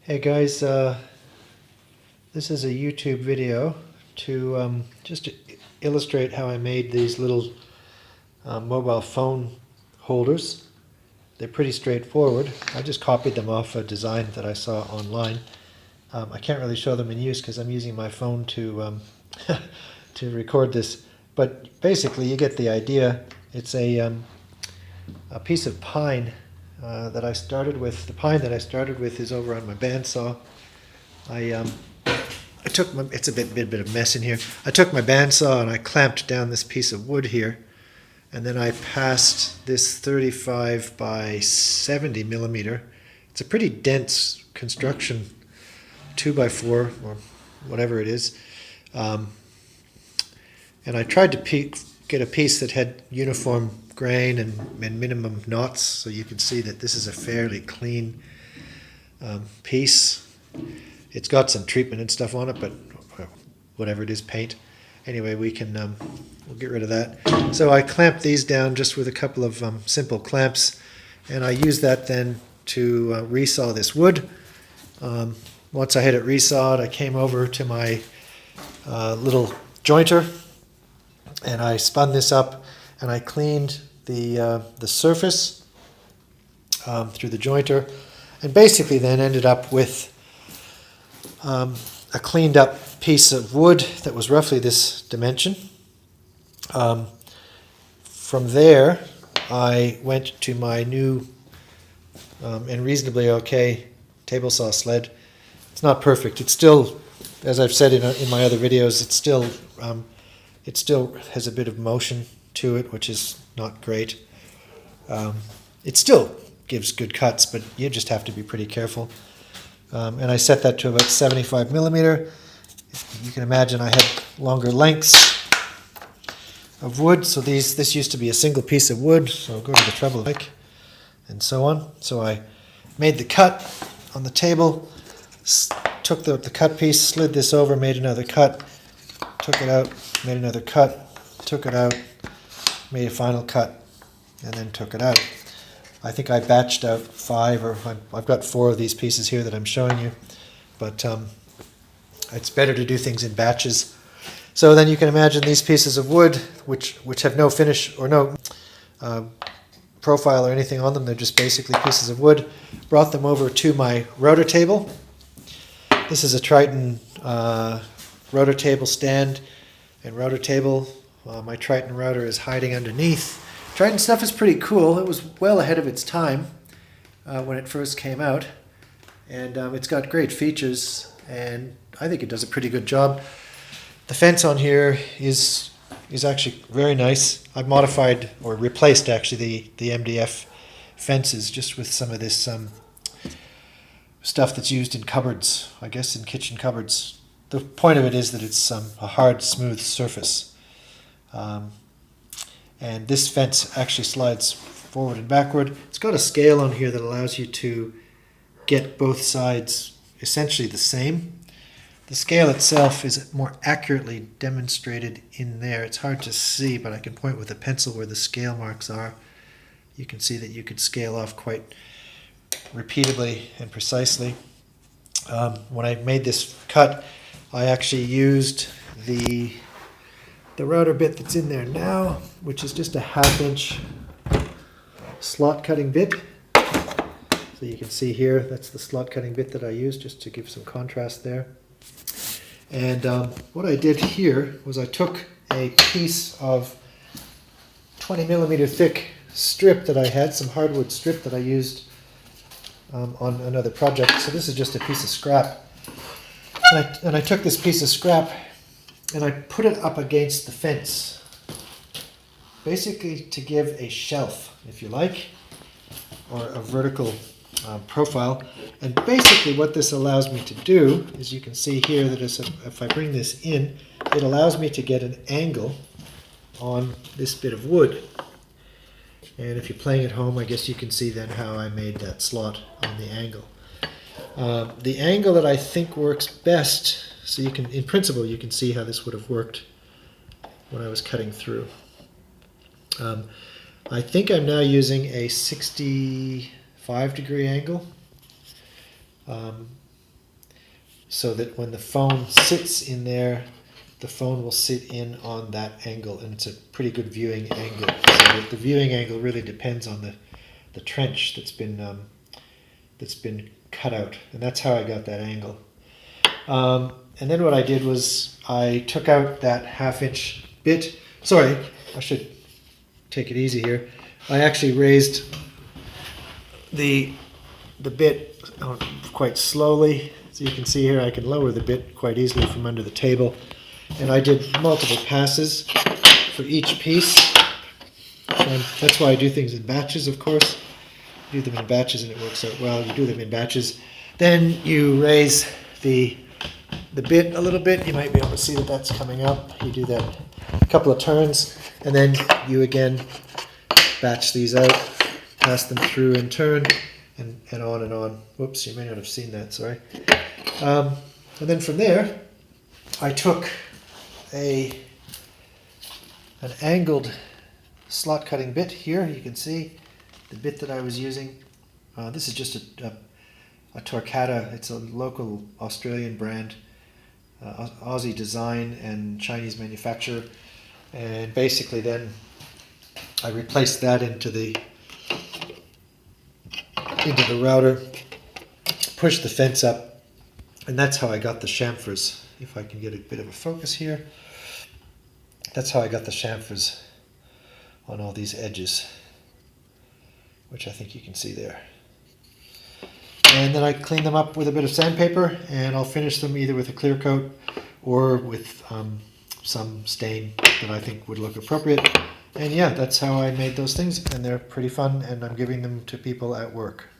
Hey guys, this is a YouTube video to just to illustrate how I made these little mobile phone holders. They're pretty straightforward. I just copied them off a design that I saw online. I can't really show them in use because I'm using my phone to to record this, but basically you get the idea. It's a piece of pine that I started with. The pine that I started with is over on my bandsaw. I took my, it's a bit of mess in here. I took my bandsaw and I clamped down this piece of wood here, and then I passed this 35 by 70 millimeter. It's a pretty dense construction, 2x4 or whatever it is, and I tried to get a piece that had uniform grain and minimum knots, so you can see that this is a fairly clean piece. It's got some treatment and stuff on it, but whatever it is, paint. Anyway, we'll get rid of that. So I clamped these down just with a couple of simple clamps, and I used that then to resaw this wood. Once I had it resawed, I came over to my little jointer, and I spun this up, and I cleaned the surface through the jointer, and basically then ended up with a cleaned up piece of wood that was roughly this dimension. From there, I went to my new and reasonably okay table saw sled. It's not perfect. It's still, as I've said in my other videos, it still has a bit of motion to it, which is not great. It still gives good cuts, but you just have to be pretty careful. And I set that to about 75 millimeter. You can imagine I had longer lengths of wood, so this used to be a single piece of wood, so I'll go to the trouble and so on. So I made the cut on the table, took the cut piece, slid this over, made another cut, took it out, made another cut, took it out, made a final cut, and then took it out. I think I batched out 5, or I've got 4 of these pieces here that I'm showing you, but it's better to do things in batches. So then you can imagine these pieces of wood, which have no finish or no profile or anything on them. They're just basically pieces of wood. Brought them over to my router table. This is a Triton router table stand and router table. My Triton router is hiding underneath. Triton stuff is pretty cool. It was well ahead of its time when it first came out, and it's got great features, and I think it does a pretty good job. The fence on here is actually very nice. I've modified or replaced actually the MDF fences just with some of this stuff that's used in cupboards, I guess in kitchen cupboards. The point of it is that it's a hard, smooth surface. And this fence actually slides forward and backward. It's got a scale on here that allows you to get both sides essentially the same. The scale itself is more accurately demonstrated in there. It's hard to see, but I can point with a pencil where the scale marks are. You can see that you could scale off quite repeatably and precisely. When I made this cut, I actually used the router bit that's in there now, which is just a 1/2 inch slot cutting bit. So you can see here, that's the slot cutting bit that I used just to give some contrast there. And what I did here was I took a piece of 20 millimeter thick strip that I had, some hardwood strip that I used on another project. So this is just a piece of scrap. And I took this piece of scrap and I put it up against the fence, basically to give a shelf, if you like, or a vertical profile. And basically what this allows me to do is, you can see here that if I bring this in, it allows me to get an angle on this bit of wood. And if you're playing at home, I guess you can see then how I made that slot on the angle. The angle that I think works best, so you can, in principle, you can see how this would have worked when I was cutting through. I think I'm now using a 65-degree angle. so that when the phone sits in there, the phone will sit in on that angle, and it's a pretty good viewing angle. So that the viewing angle really depends on the trench that's been cut out, and that's how I got that angle. And then what I did was I took out that 1/2 inch bit. Sorry, I should take it easy here. I actually raised the bit quite slowly. So you can see here I can lower the bit quite easily from under the table. And I did multiple passes for each piece. And that's why I do things in batches, of course. You do them in batches and it works out well. You do them in batches. Then you raise the bit a little bit. You might be able to see that that's coming up. You do that a couple of turns, and then you again batch these out, pass them through in turn, and on and on. Whoops, you may not have seen that, sorry. And then from there, I took an angled slot cutting bit here. You can see the bit that I was using. This is just a Torcata. It's a local Australian brand, Aussie design and Chinese manufacturer. And basically then I replaced that into the router, pushed the fence up, and that's how I got the chamfers. If I can get a bit of a focus here, that's how I got the chamfers on all these edges, which I think you can see there. And then I clean them up with a bit of sandpaper, and I'll finish them either with a clear coat or with some stain that I think would look appropriate. And yeah, that's how I made those things, and they're pretty fun, and I'm giving them to people at work.